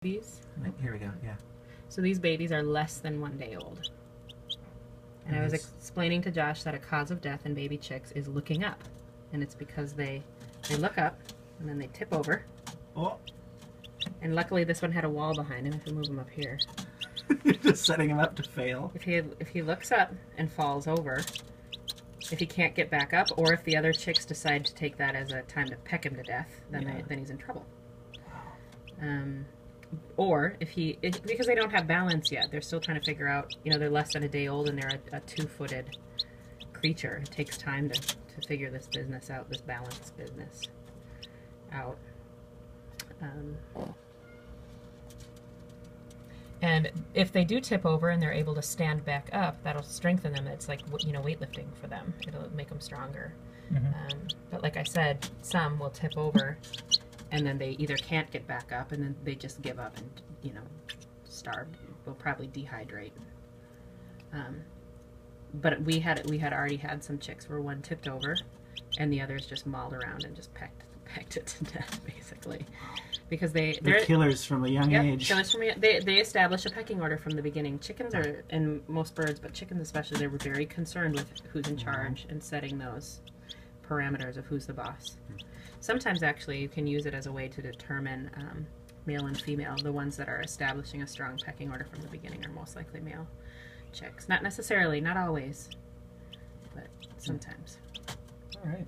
These. Here we go. Yeah. So these babies are less than 1 day old. And I was explaining to Josh that a cause of death in baby chicks is looking up. And it's because they look up and then they tip over. Oh. And luckily this one had a wall behind him. If we move him up here. You're just setting him up to fail. If he looks up and falls over, if he can't get back up, or if the other chicks decide to take that as a time to peck him to death, then then he's in trouble. Or because they don't have balance yet, they're still trying to figure out, you know, they're less than a day old and they're a 2-footed creature. It takes time to figure this business out, this balance business out. And if they do tip over and they're able to stand back up, that'll strengthen them. It's like, you know, weightlifting for them. It'll make them stronger. But like I said, some will tip over and then they either can't get back up and then they just give up and, you know, starve. Will probably dehydrate. But we had already had some chicks where one tipped over and the others just mauled around and just pecked it to death, basically. Because they're killers from a young age. Killers from they establish a pecking order from the beginning. Chickens are, and most birds, but chickens especially, they were very concerned with who's in charge and setting those parameters of who's the boss. Sometimes actually you can use it as a way to determine male and female. The ones that are establishing a strong pecking order from the beginning are most likely male chicks. Not necessarily, not always, but sometimes. All right.